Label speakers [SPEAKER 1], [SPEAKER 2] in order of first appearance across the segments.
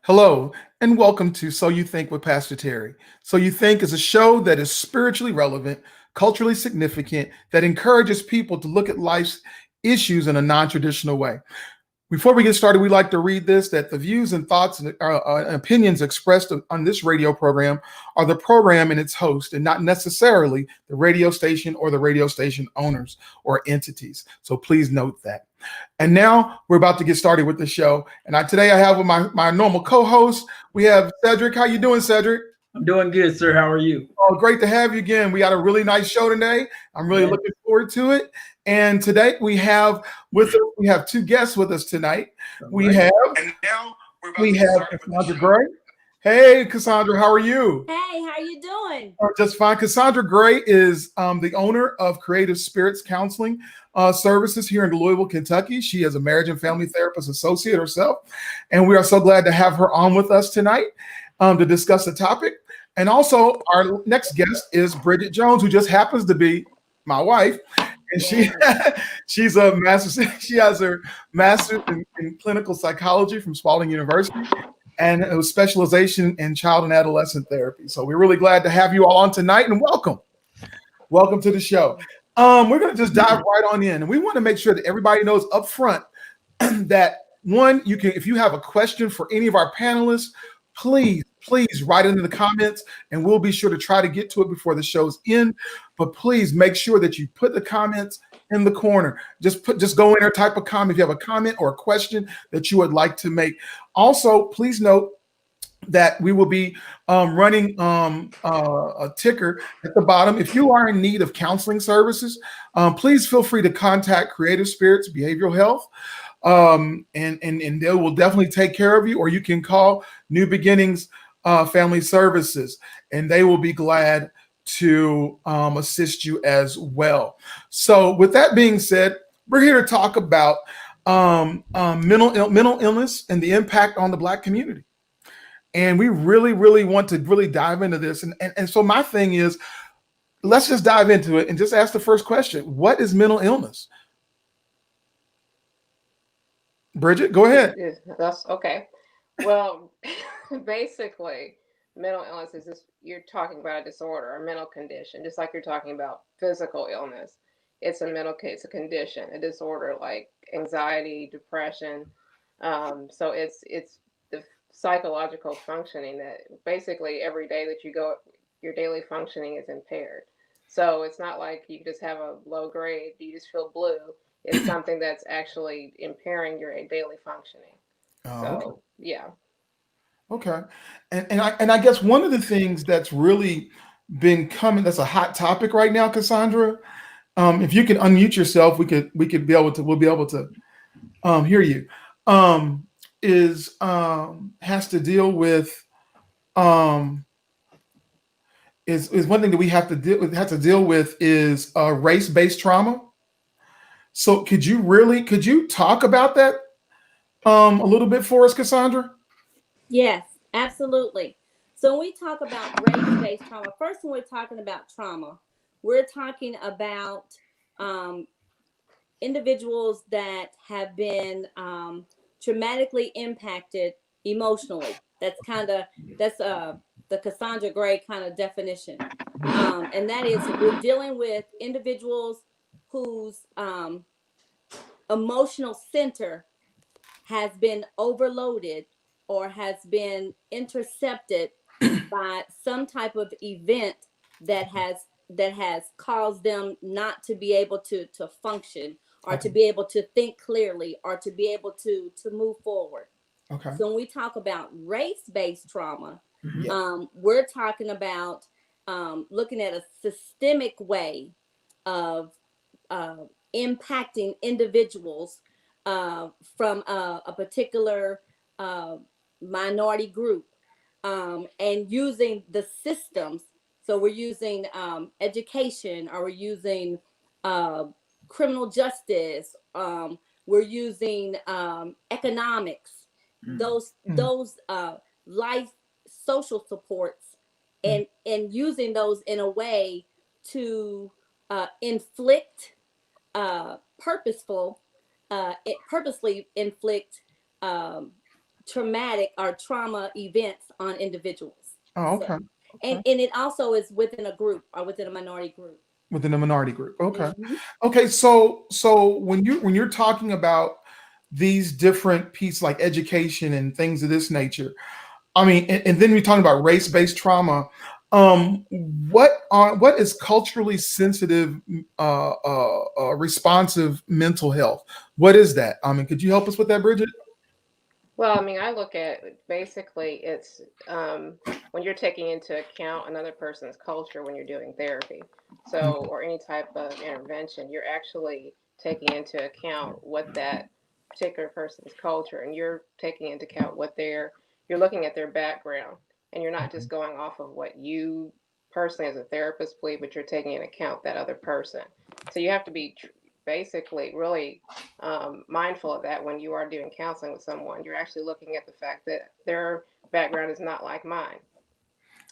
[SPEAKER 1] Hello, and welcome to So You Think with Pastor Terry. So You Think is a show that is spiritually relevant, culturally significant, that encourages people to look at life's issues in a non traditional way. Before we get started, we'd like to read this that the views and thoughts and opinions expressed on this radio program are the program and its host, and not necessarily the radio station or the radio station owners or entities. So please note that. And now we're about to get started with the show. And today I have with my normal co-host, we have Cedric. How you doing, Cedric?
[SPEAKER 2] I'm doing good, sir. How are you?
[SPEAKER 1] Oh, great to have you again. We got a really nice show today. I'm really looking forward to it. And today we have two guests with us tonight. We have Cassandra Gray. Hey, Cassandra, how are you?
[SPEAKER 3] Hey, how you doing?
[SPEAKER 1] Just fine. Cassandra Gray is the owner of Creative Spirits Counseling Services here in Louisville, Kentucky. She is a marriage and family therapist associate herself, and we are so glad to have her on with us tonight to discuss the topic. And also, our next guest is Bridgette Jones, who just happens to be my wife, and she's a master. She has her master's in clinical psychology from Spalding University, and a specialization in child and adolescent therapy. So we're really glad to have you all on tonight, and welcome to the show. We're going to just dive right on in, and we want to make sure that everybody knows up front that one, you can, if you have a question for any of our panelists, please write it in the comments, and we'll be sure to try to get to it before the show's end. But please make sure that you put the comments in the corner. Just go in there, type a comment if you have a comment or a question that you would like to make. Also, please note that we will be running a ticker at the bottom. If you are in need of counseling services, please feel free to contact Creative Spirits Behavioral Health, and they will definitely take care of you. Or you can call New Beginnings Family Services, and they will be glad to assist you as well. So with that being said, we're here to talk about mental illness and the impact on the Black community. And we really want to really dive into this. And so my thing is, let's just dive into it and just ask the first question. What is mental illness? Bridgette, go ahead.
[SPEAKER 4] That's okay. Well, basically, mental illness is just, you're talking about a disorder, a mental condition, just like you're talking about physical illness. It's a condition, a disorder like anxiety, depression. So it's the psychological functioning that basically every day that you go, your daily functioning is impaired. So it's not like you just have a low grade, you just feel blue. It's something that's actually impairing your daily functioning.
[SPEAKER 1] Okay.
[SPEAKER 4] Yeah.
[SPEAKER 1] Okay. And I guess one of the things that's really been coming, that's a hot topic right now, Cassandra. If you can unmute yourself, we'll be able to hear you. Has to deal with is one thing that we have to deal with is race-based trauma. So could you talk about that a little bit for us, Cassandra?
[SPEAKER 3] Yes, absolutely. So when we talk about race-based trauma, first when we're talking about trauma, we're talking about individuals that have been traumatically impacted emotionally. That's the Cassandra Gray kind of definition. And that is, we're dealing with individuals whose emotional center has been overloaded or has been intercepted by some type of event that has caused them not to be able to function or to be able to think clearly or to be able to move forward.
[SPEAKER 1] Okay.
[SPEAKER 3] So when we talk about race-based trauma, we're talking about looking at a systemic way of impacting individuals from a particular minority group, and using the systems. So we're using education, or we're using criminal justice. We're using economics, those life social supports, and using those in a way to inflict purposely inflict traumatic or trauma events on individuals.
[SPEAKER 1] Oh,
[SPEAKER 3] So,
[SPEAKER 1] okay.
[SPEAKER 3] and it also is within a group or within a minority group.
[SPEAKER 1] Within the minority group. Okay.
[SPEAKER 3] Mhm.
[SPEAKER 1] Okay. So when you're talking about these different pieces like education and things of this nature, I mean, and then we're talking about race-based trauma. What is culturally sensitive, responsive mental health? What is that? I mean, could you help us with that, Bridgette?
[SPEAKER 4] Well, I mean, I look at basically it's when you're taking into account another person's culture when you're doing therapy. So, or any type of intervention, you're actually taking into account what that particular person's culture, and you're taking into account you're looking at their background, and you're not just going off of what you personally as a therapist believe, but you're taking into account that other person. So you have to be basically really mindful of that when you are doing counseling with someone. You're actually looking at the fact that their background is not like mine.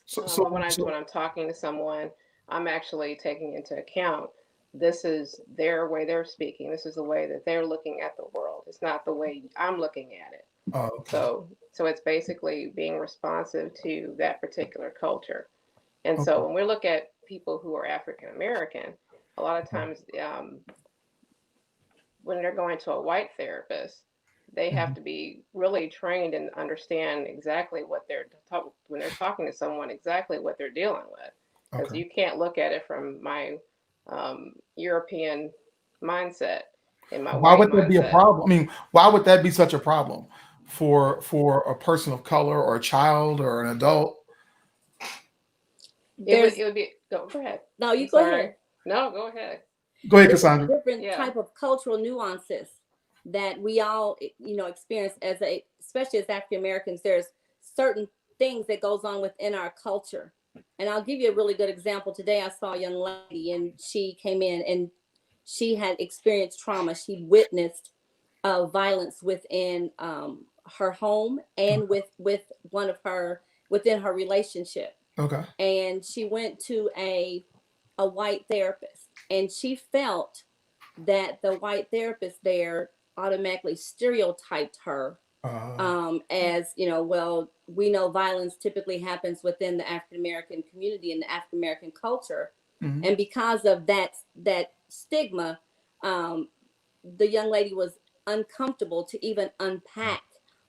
[SPEAKER 1] So,
[SPEAKER 4] When I'm talking to someone, I'm actually taking into account this is their way they're speaking. This is the way that they're looking at the world. It's not the way I'm looking at it.
[SPEAKER 1] okay.
[SPEAKER 4] So it's basically being responsive to that particular culture. And
[SPEAKER 1] Okay.
[SPEAKER 4] so when we look at people who are African American, a lot of times when they're going to a white therapist, they have to be really trained and understand exactly what when they're talking to someone, exactly what they're dealing with. Because
[SPEAKER 1] Okay.
[SPEAKER 4] you can't look at it from my European mindset and my
[SPEAKER 1] Why
[SPEAKER 4] white
[SPEAKER 1] would that be a
[SPEAKER 4] mindset.
[SPEAKER 1] problem? I mean, why would that be such a problem for a person of color or a child or an adult?
[SPEAKER 4] It would be. Go ahead.
[SPEAKER 3] No, you
[SPEAKER 4] I'm
[SPEAKER 3] go
[SPEAKER 4] sorry.
[SPEAKER 3] ahead.
[SPEAKER 4] No, go ahead.
[SPEAKER 1] Go ahead,
[SPEAKER 3] There's
[SPEAKER 1] Cassandra.
[SPEAKER 3] different
[SPEAKER 4] Yeah.
[SPEAKER 3] type of cultural nuances that we all, experience especially as African Americans. There's certain things that goes on within our culture. And I'll give you a really good example. Today I saw a young lady and she came in and she had experienced trauma. She witnessed violence within her home and with one of her within her relationship.
[SPEAKER 1] Okay.
[SPEAKER 3] And she went to a white therapist, and she felt that the white therapist there automatically stereotyped her as, well, we know violence typically happens within the African American community and the African American culture.
[SPEAKER 1] Mhm.
[SPEAKER 3] And because of that stigma, the young lady was uncomfortable to even unpack,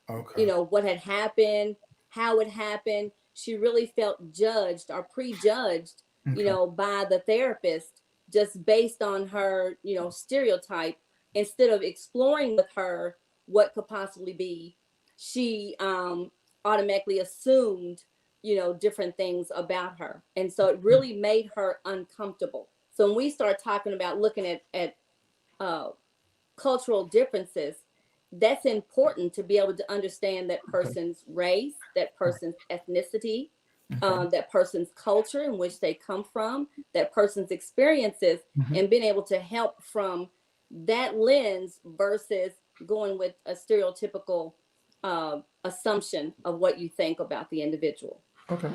[SPEAKER 1] Okay.
[SPEAKER 3] what had happened, how it happened. She really felt judged or prejudged,
[SPEAKER 1] Okay.
[SPEAKER 3] by the therapist just based on her, stereotype. Instead of exploring with her what could possibly be, she automatically assumed, different things about her. And so it really made her uncomfortable. So when we start talking about looking at cultural differences, that's important to be able to understand that person's race, that person's ethnicity, that person's culture in which they come from, that person's experiences, and being able to help from that lens versus going with a stereotypical assumption of what you think about the individual.
[SPEAKER 1] Okay.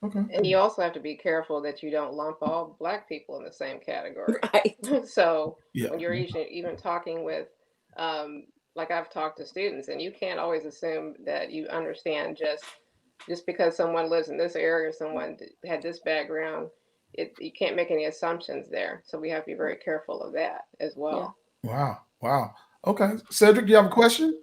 [SPEAKER 1] Okay.
[SPEAKER 4] And you also have to be careful that you don't lump all Black people in the same category.
[SPEAKER 3] Right.
[SPEAKER 4] So
[SPEAKER 1] Yeah.
[SPEAKER 4] when you're even talking with, like I've talked to students, and you can't always assume that you understand just because someone lives in this area or someone had this background, you can't make any assumptions there. So we have to be very careful of that as well.
[SPEAKER 1] Wow. Wow. Okay. Cedric, do you have a question?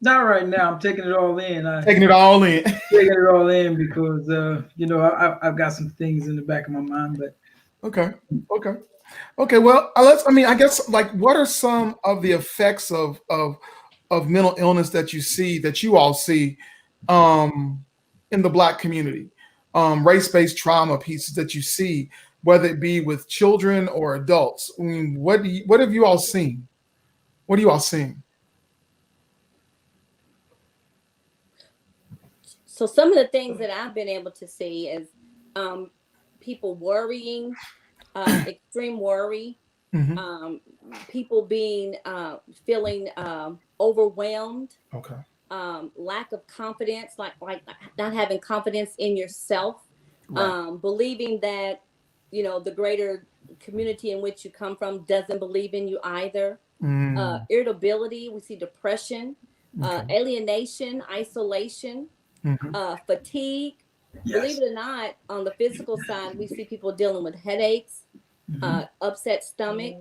[SPEAKER 2] Not right now. I'm taking it all in.
[SPEAKER 1] Taking it all in.
[SPEAKER 2] Taking it all in because I've got some things in the back of my mind, but
[SPEAKER 1] Okay. Okay. Okay. Well, I guess, like, what are some of the effects of mental illness that you all see in the Black community? Race-based trauma pieces that you see, whether it be with children or adults. I mean, what have you all seen? What are you all seeing?
[SPEAKER 3] So some of the things that I've been able to see is people worrying, extreme worry, people feeling overwhelmed,
[SPEAKER 1] Okay.
[SPEAKER 3] lack of confidence, like not having confidence in yourself,
[SPEAKER 1] Right.
[SPEAKER 3] believing that the greater community in which you come from doesn't believe in you either. Irritability, we see depression,
[SPEAKER 1] Okay.
[SPEAKER 3] alienation, isolation, fatigue. Believe
[SPEAKER 2] Yes.
[SPEAKER 3] it or not, on the physical side, we see people dealing with headaches, upset stomach,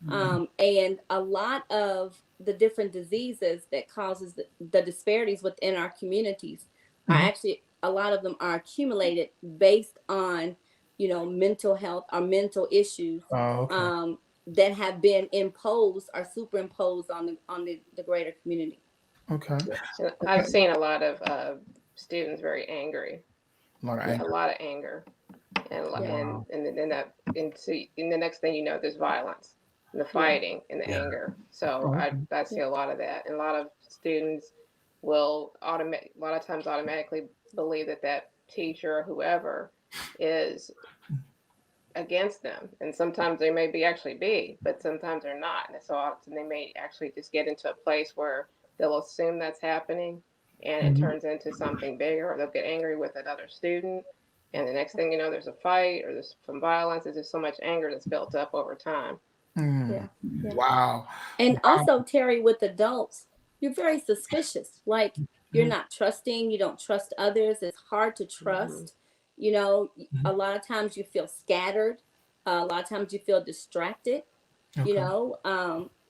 [SPEAKER 3] and a lot of the different diseases that causes the disparities within our communities are actually, a lot of them are accumulated based on, mental health or mental issues
[SPEAKER 1] Oh, okay.
[SPEAKER 3] that have been imposed or superimposed on the greater community.
[SPEAKER 1] Okay.
[SPEAKER 3] Yeah.
[SPEAKER 4] And I've
[SPEAKER 1] Okay.
[SPEAKER 4] seen a lot of students very angry,
[SPEAKER 1] A lot of
[SPEAKER 4] a
[SPEAKER 1] anger.
[SPEAKER 4] lot of anger, and
[SPEAKER 3] Yeah.
[SPEAKER 1] Wow.
[SPEAKER 4] and the next thing you know, there's violence, and the fighting, and the
[SPEAKER 2] Yeah.
[SPEAKER 4] anger. So
[SPEAKER 1] Oh,
[SPEAKER 4] I see a lot of that, and a lot of students will a lot of times automatically believe that that teacher or whoever is against them, and sometimes they may be actually be, but sometimes they're not, and so often they may actually just get into a place where they'll assume that's happening, and it turns into something bigger, or they'll get angry with another student, and the next thing you know, there's a fight or there's some violence. There's just so much anger that's built up over time.
[SPEAKER 3] Yeah. Yeah.
[SPEAKER 1] Wow.
[SPEAKER 3] And
[SPEAKER 1] Wow.
[SPEAKER 3] also, Terry, with adults, you're very suspicious. Like, you're not trusting, you don't trust others. It's hard to trust. A lot of times you feel scattered. A lot of times you feel distracted.
[SPEAKER 1] Okay.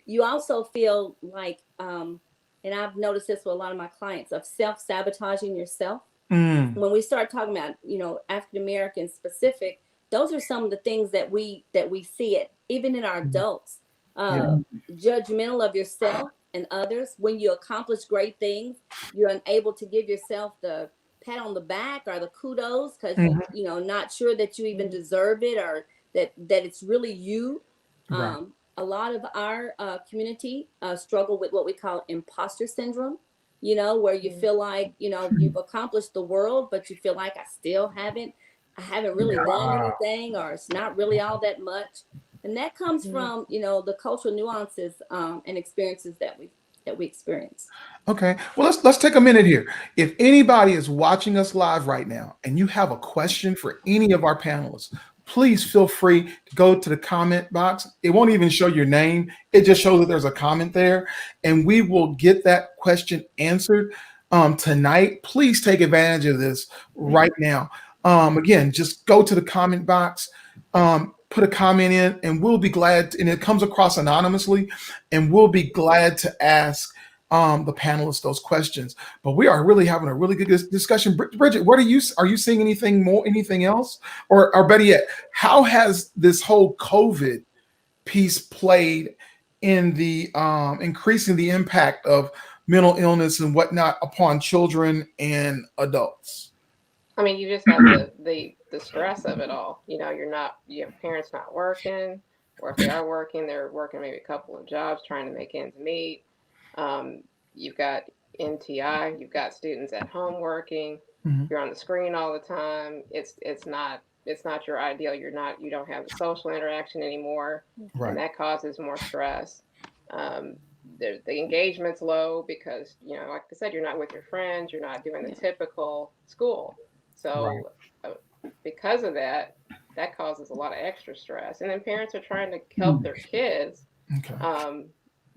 [SPEAKER 3] You also feel like, and I've noticed this with a lot of my clients, of self-sabotaging yourself. When we start talking about, African American specific, those are some of the things that we see it, even in our adults.
[SPEAKER 1] Yeah.
[SPEAKER 3] Judgmental of yourself and others. When you accomplish great things, you're unable to give yourself the pat on the back or the kudos, because not sure that you even deserve it, or that it's really you.
[SPEAKER 1] Right.
[SPEAKER 3] A lot of our community struggle with what we call imposter syndrome, where you feel like, you've accomplished the world, but you feel like I haven't really done
[SPEAKER 1] Wow.
[SPEAKER 3] anything, or it's not really all that much. And that comes from, the cultural nuances and experiences that we experience.
[SPEAKER 1] Okay. Well, let's take a minute here. If anybody is watching us live right now and you have a question for any of our panelists, please feel free to go to the comment box. It won't even show your name. It just shows that there's a comment there, and we will get that question answered tonight. Please take advantage of this right now. Again, just go to the comment box, put a comment in, and we'll be glad. And it comes across anonymously, and we'll be glad to ask the panelists those questions. But we are really having a really good discussion. Bridgette, what are you seeing anything else? Or better yet, how has this whole COVID piece played in the increasing the impact of mental illness and whatnot upon children and adults?
[SPEAKER 4] I mean, you just have the stress of it all. You have parents not working, or if they are working, they're working maybe a couple of jobs trying to make ends meet. You've got NTI, you've got students at home working, you're on the screen all the time. It's not your ideal. You don't have the social interaction anymore,
[SPEAKER 1] Right.
[SPEAKER 4] and that causes more stress. The engagement's low because, like I said, you're not with your friends, you're not doing the typical school. So because of that, that causes a lot of extra stress. And then parents are trying to help their kids
[SPEAKER 1] Okay.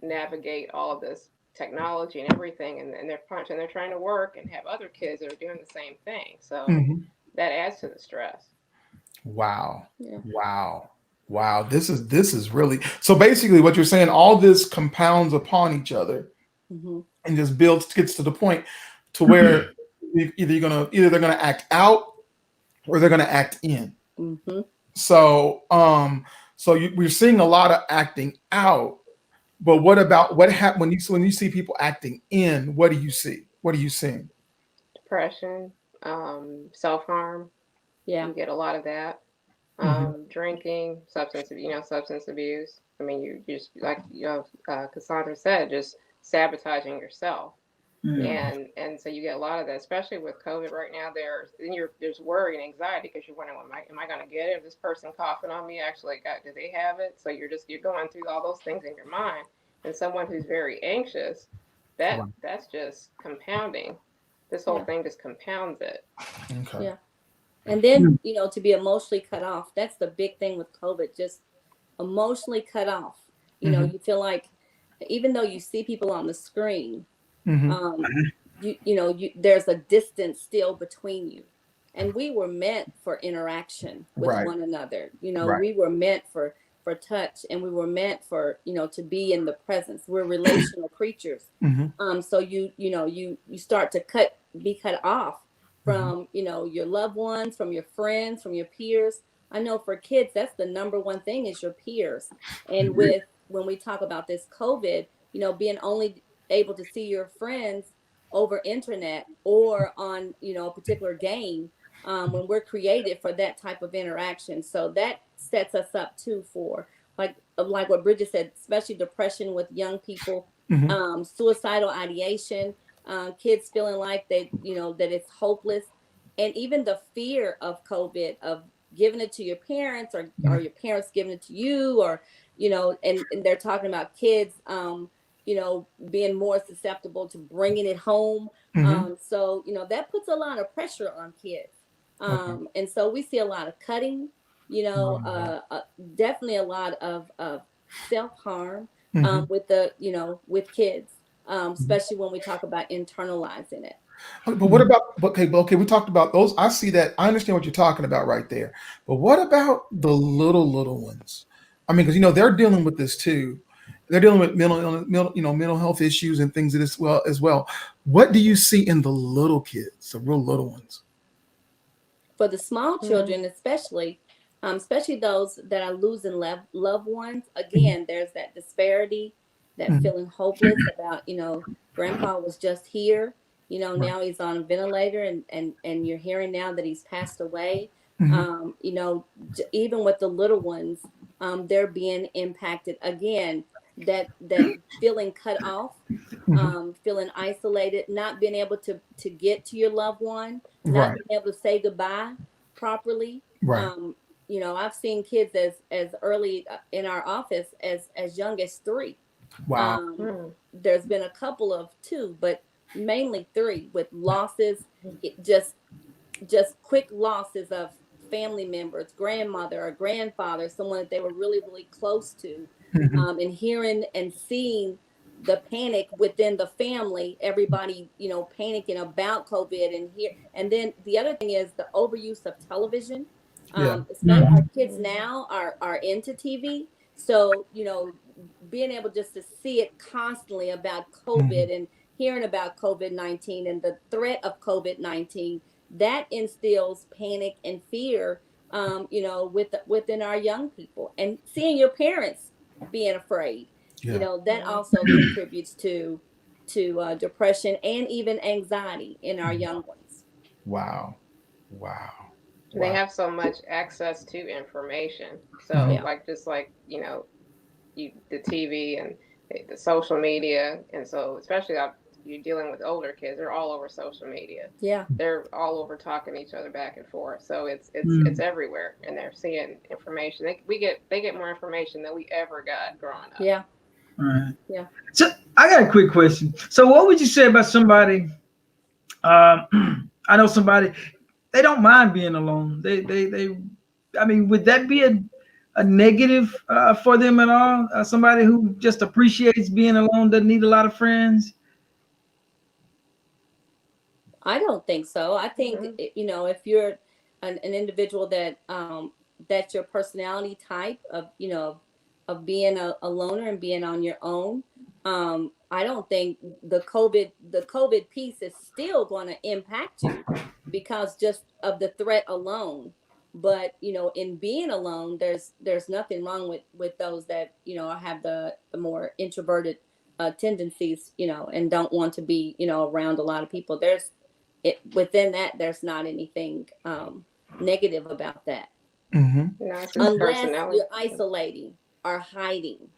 [SPEAKER 4] navigate all of this technology and everything, and they're trying to work and have other kids that are doing the same thing. So that adds to the stress.
[SPEAKER 1] Wow.
[SPEAKER 3] Yeah.
[SPEAKER 1] Wow. This is really, so basically what you're saying, all this compounds upon each other and just gets to the point to where either they're gonna act out or they're gonna act in. So we're seeing a lot of acting out, but what about what happens when you see people acting in? What do you see? What are you seeing?
[SPEAKER 4] Depression, self-harm.
[SPEAKER 3] Yeah.
[SPEAKER 4] You get a lot of that. Drinking, substance abuse. I mean, you just, like Cassandra said, just sabotaging yourself. And so you get a lot of that, especially with COVID right now. There's worry and anxiety because you're wondering, am I going to get it? If this person coughing on me do they have it? So you're going through all those things in your mind. And someone who's very anxious, that's just compounding. This whole thing just compounds it.
[SPEAKER 1] Okay.
[SPEAKER 3] Yeah. And then, to be emotionally cut off, that's the big thing with COVID, just emotionally cut off. You feel like, even though you see people on the screen, Um, there's a distance still between you. And we were meant for interaction with
[SPEAKER 1] Right.
[SPEAKER 3] one another.
[SPEAKER 1] Right.
[SPEAKER 3] We were meant for touch, and we were meant for, to be in the presence. We're relational creatures. So you start to be cut off from, your loved ones, from your friends, from your peers. I know for kids, that's the number one thing is your peers. And when we talk about this COVID, being only able to see your friends over internet or on, a particular game, when we're created for that type of interaction. So that sets us up too for like what Bridgette said, especially depression with young people, suicidal ideation, kids feeling like that it's hopeless, and even the fear of COVID, of giving it to your parents, or your parents giving it to you, or and they're talking about kids being more susceptible to bringing it home. So that puts a lot of pressure on kids. And so we see a lot of cutting, definitely a lot of self-harm with with kids, especially when we talk about internalizing it.
[SPEAKER 1] But what about, okay, we talked about those. I see that. I understand what you're talking about right there. But what about the little ones? I mean, because they're dealing with this too. They're dealing with mental health issues and things as well. What do you see in the little kids, the real little ones?
[SPEAKER 3] For the small children, especially those that are losing loved ones, again, there's that disparity, that feeling hopeless about, grandpa was just here, now he's on a ventilator, and you're hearing now that he's passed away. Even with the little ones, they're impacted impacted again, that feeling cut off, feeling isolated, not being able to get to your loved one, not being able to say goodbye properly. I've seen kids as early in our office as young as 3.
[SPEAKER 1] Wow.
[SPEAKER 3] There's been a couple of 2, but mainly 3, with losses, just quick losses of family members, grandmother or grandfather, someone that they were really, really close to. And hearing and seeing the panic within the family, everybody, panicking about COVID, and then the other thing is the overuse of television. Especially our kids now are into TV. So, being able just to see it constantly about COVID, and hearing about COVID-19 and the threat of COVID-19, that instills panic and fear, within our young people, and seeing your parents being afraid, that also contributes to depression and even anxiety in our young ones.
[SPEAKER 1] Wow.
[SPEAKER 4] They have so much access to information. So just like, the TV and the social media. And so especially you're dealing with older kids, they're all over social media.
[SPEAKER 3] Yeah.
[SPEAKER 4] They're all over talking to each other back and forth. So it's everywhere, and they're seeing information. They get more information than we ever got growing up.
[SPEAKER 3] Yeah.
[SPEAKER 2] Right.
[SPEAKER 3] Yeah.
[SPEAKER 2] So I got a quick question. So what would you say about somebody? I know somebody, they don't mind being alone. I mean, would that be a negative for them at all? Somebody who just appreciates being alone, doesn't need a lot of friends? I
[SPEAKER 3] don't think so. I think, if you're an individual that that's your personality type of, of being a loner and being on your own, I don't think the COVID piece is still going to impact you because just of the threat alone. But, in being alone, there's nothing wrong with those that, have the more introverted tendencies, and don't want to be, around a lot of people. Within that, there's not anything negative about that. Unless you're isolating or hiding,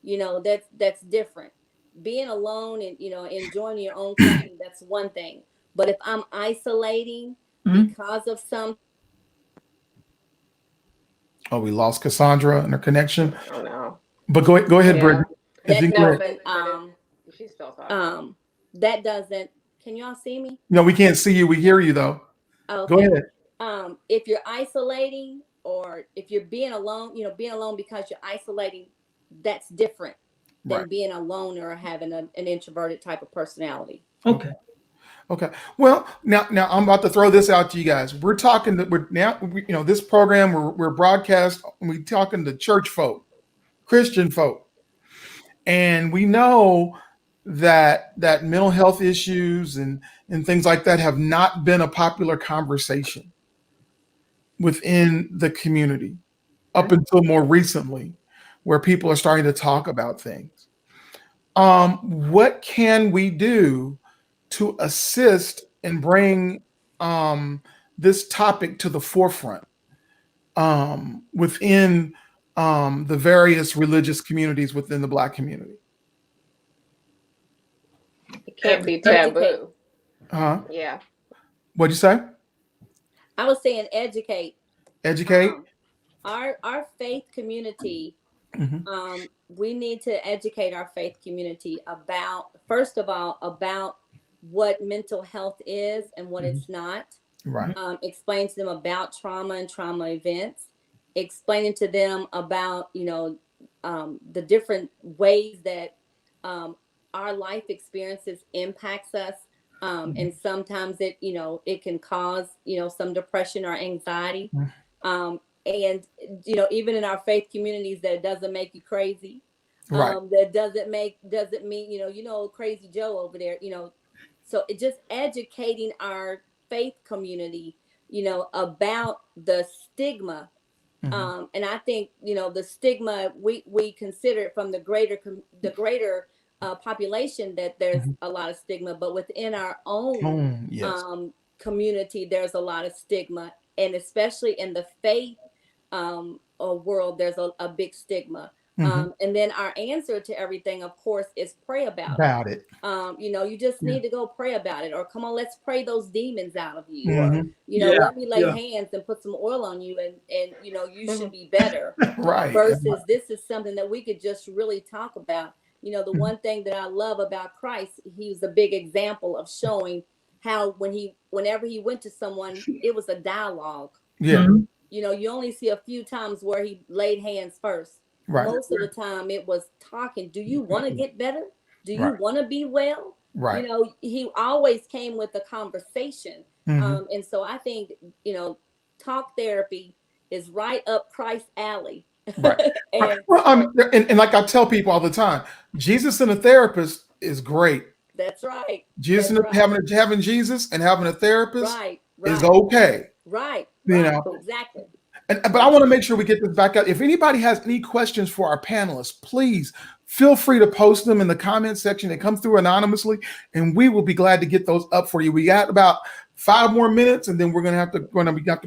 [SPEAKER 3] that's different. Being alone and, enjoying your own company, that's one thing. But if I'm isolating because of some.
[SPEAKER 1] Oh, we lost Cassandra and her connection.
[SPEAKER 4] Oh no.
[SPEAKER 1] But go ahead, Bridgette.
[SPEAKER 4] She's still talking.
[SPEAKER 3] That doesn't. Can y'all see me?
[SPEAKER 1] No, we can't see you. We hear you though.
[SPEAKER 3] Okay.
[SPEAKER 1] Go ahead.
[SPEAKER 3] If you're isolating, or if you're being alone, being alone because you're isolating, that's different. than
[SPEAKER 1] Right.
[SPEAKER 3] being a loner or having an introverted type of personality.
[SPEAKER 2] Okay.
[SPEAKER 1] Okay. Well, now I'm about to throw this out to you guys. We're talking that this program we're broadcast. We're talking to church folk, Christian folk, and we know that mental health issues and things like that have not been a popular conversation within the community up until more recently, where people are starting to talk about things. What can we do to assist and bring this topic to the forefront within the various religious communities within the Black community?
[SPEAKER 4] It can't be
[SPEAKER 3] Educate.
[SPEAKER 4] taboo.
[SPEAKER 1] Huh?
[SPEAKER 4] Yeah.
[SPEAKER 1] What'd you say?
[SPEAKER 3] I was saying educate.
[SPEAKER 1] Educate.
[SPEAKER 3] Our faith community.
[SPEAKER 1] Mhm.
[SPEAKER 3] We need to educate our faith community about, first of all, about what mental health is and what it's not.
[SPEAKER 1] Right.
[SPEAKER 3] Explain to them about trauma and trauma events. Explaining to them about, the different ways that our life experiences impacts us. And sometimes it can cause, some depression or anxiety. And, even in our faith communities, that it doesn't make you crazy.
[SPEAKER 1] Right.
[SPEAKER 3] That doesn't mean, crazy Joe over there, so it just educating our faith community, about the stigma. And I think, the stigma, we consider it from the greater population, that there's a lot of stigma, but within our own
[SPEAKER 1] Yes.
[SPEAKER 3] community, there's a lot of stigma. And especially in the faith world, there's a big stigma. And then our answer to everything, of course, is pray about it. You just need to go pray about it, or come on, let's pray those demons out of you, or let me lay hands and put some oil on you, and you should be better.
[SPEAKER 1] Right.
[SPEAKER 3] Versus this is something that we could just really talk about. The one thing that I love about Christ, he was a big example of showing how whenever he went to someone, it was a dialogue.
[SPEAKER 1] Yeah.
[SPEAKER 3] You only see a few times where he laid hands first.
[SPEAKER 1] Right.
[SPEAKER 3] Most of the time it was talking. Do you want to get better? Do you want to be well?
[SPEAKER 1] Right.
[SPEAKER 3] He always came with a conversation. And so I think, talk therapy is right up Christ's alley.
[SPEAKER 1] Right. and like I tell people all the time, Jesus and a therapist is great.
[SPEAKER 3] That's right.
[SPEAKER 1] Jesus and having Jesus and having a therapist is okay.
[SPEAKER 3] Right. Exactly.
[SPEAKER 1] But I want to make sure we get this back out. If anybody has any questions for our panelists, please feel free to post them in the comment section. It comes through anonymously, and we will be glad to get those up for you. We got about 5 more minutes, and then we're gonna have to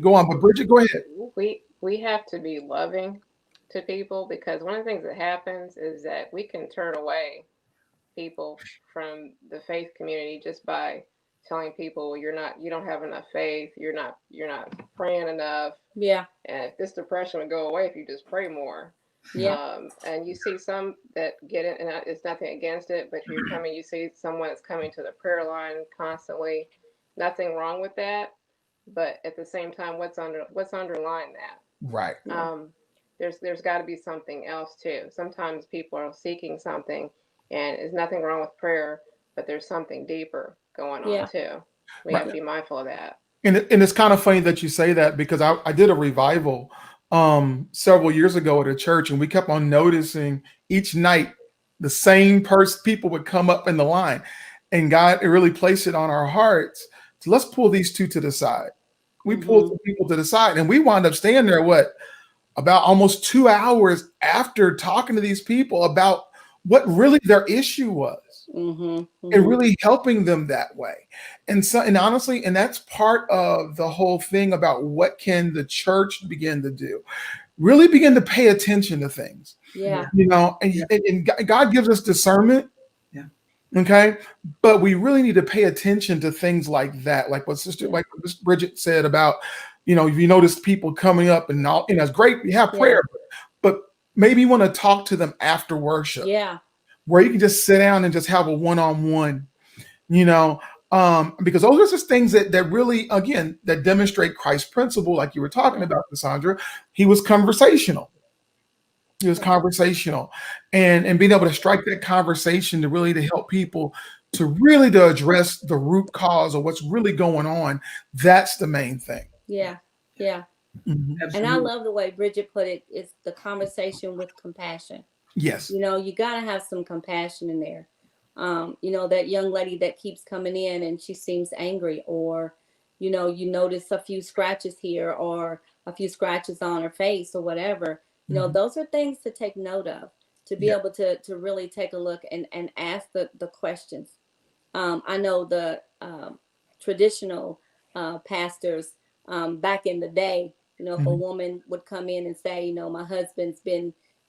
[SPEAKER 1] go on. But Bridgette, go ahead.
[SPEAKER 4] We have to be loving to people, because one of the things that happens is that we can turn away people from the faith community just by telling people, you don't have enough faith, you're not praying enough.
[SPEAKER 3] Yeah.
[SPEAKER 4] And if this depression would go away if you just pray more.
[SPEAKER 3] Yeah.
[SPEAKER 4] And you see some that get it, and it's nothing against it, but you see someone that's coming to the prayer line constantly. Nothing wrong with that, but at the same time, what's underlying that?
[SPEAKER 1] Right.
[SPEAKER 4] There's got to be something else too. Sometimes people are seeking something, and there's nothing wrong with prayer, but there's something deeper going on too. We have to be mindful of that.
[SPEAKER 1] And it's kind of funny that you say that, because I did a revival several years ago at a church, and we kept on noticing each night the same people would come up in the line, and God really placed it on our hearts. So let's pull these two to the side. We pulled the people to the side, and we wound up staying there about almost 2 hours after talking to these people about what really their issue was. And really helping them that way. And honestly, that's part of the whole thing about what can the church begin to do. Really begin to pay attention to things.
[SPEAKER 3] Yeah.
[SPEAKER 1] And God gives us discernment.
[SPEAKER 2] Yeah.
[SPEAKER 1] Okay. But we really need to pay attention to things like that. Like what Bridgette said about, if you notice people coming up and all, it's great. We have prayer, but maybe you want to talk to them after worship.
[SPEAKER 3] Yeah.
[SPEAKER 1] Where you can just sit down and just have a one-on-one, because those are just things that really, again, that demonstrate Christ's principle, like you were talking about, Cassandra. He was conversational. It was conversational, and being able to strike that conversation to help people to address the root cause of what's really going on. That's the main thing.
[SPEAKER 3] Yeah. Yeah.
[SPEAKER 1] Mhm.
[SPEAKER 3] And I love the way Bridgette put it. It's the conversation with compassion.
[SPEAKER 1] Yes.
[SPEAKER 3] You know, you got to have some compassion in there. You know, that young lady that keeps coming in and she seems angry, or, you know, you notice a few scratches here or a few scratches on her face or whatever. You know, those are things to take note of, to be able to really take a look and ask the questions. I know the traditional pastors back in the day, you know, if a woman would come in and say, you know, my husband's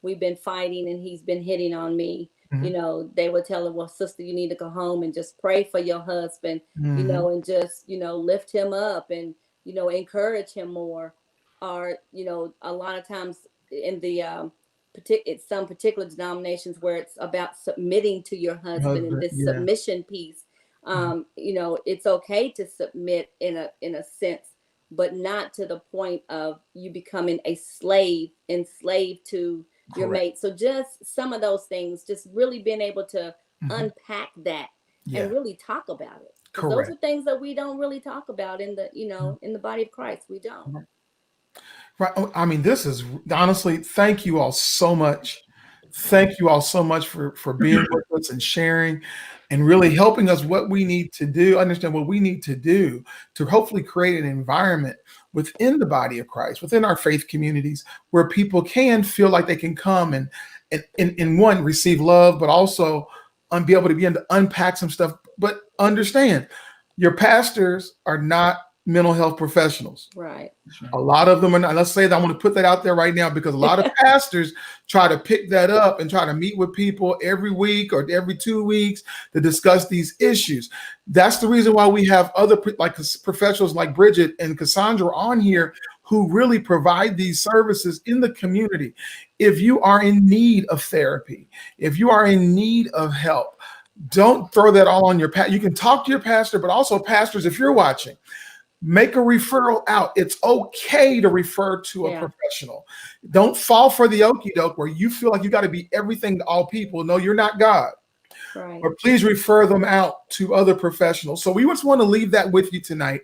[SPEAKER 3] we've been fighting and he's been hitting on me, you know, they would tell her, well, sister, you need to go home and just pray for your husband, you know, and just, you know, lift him up and, you know, encourage him more. Or, you know, a lot of times in the some particular denominations where it's about submitting to your husband and this submission piece, you know, it's okay to submit in a sense, but not to the point of you becoming a enslaved to your mate. So just some of those things, just really being able to unpack that and really talk about it. Because those are things that we don't really talk about in the, you know, in the body of Christ. We don't.
[SPEAKER 1] Right. I mean, this is honestly, thank you all so much. Thank you all so much for being with us and sharing and really helping us what we need to do, understand what we need to do to hopefully create an environment within the body of Christ, within our faith communities, where people can feel like they can come and one, receive love, but also be able to begin to unpack some stuff. But understand, your pastors are not mental health professionals.
[SPEAKER 3] Right.
[SPEAKER 1] A lot of them are not. Let's say that I want to put that out there right now, because a lot of pastors try to pick that up and try to meet with people every week or every 2 weeks to discuss these issues. That's the reason why we have other like professionals like Bridgette and Cassandra on here who really provide these services in the community. If you are in need of therapy, if you are in need of help, don't throw that all on your pastor. You can talk to your pastor, but also pastors, if you're watching, make a referral out. It's okay to refer to a professional. Don't fall for the okie doke where you feel like you got to be everything to all people. No, you're not God.
[SPEAKER 3] Right.
[SPEAKER 1] Or please refer them out to other professionals. So we just want to leave that with you tonight.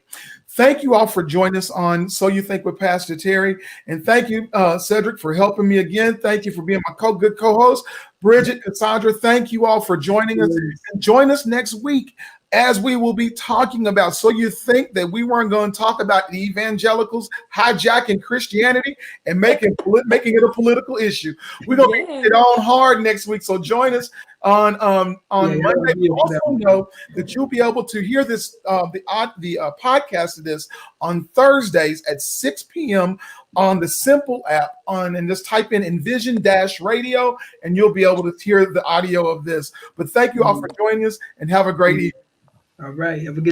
[SPEAKER 1] Thank you all for joining us on So You Think with Pastor Terry. And thank you, Cedric, for helping me again. Thank you for being my good co-host. Bridgette, Cassandra, thank you all for joining us. And join us next week as we will be talking about, so you think that we weren't going to talk about the evangelicals hijacking Christianity and making it a political issue. We're going to get it on hard next week. So join us on Monday. We also know that you'll be able to hear this, the podcast of this on Thursdays at 6 p.m. on the Simple app and just type in Envision-Radio and you'll be able to hear the audio of this. But thank you all for joining us and have a great evening.
[SPEAKER 2] All right. Have a good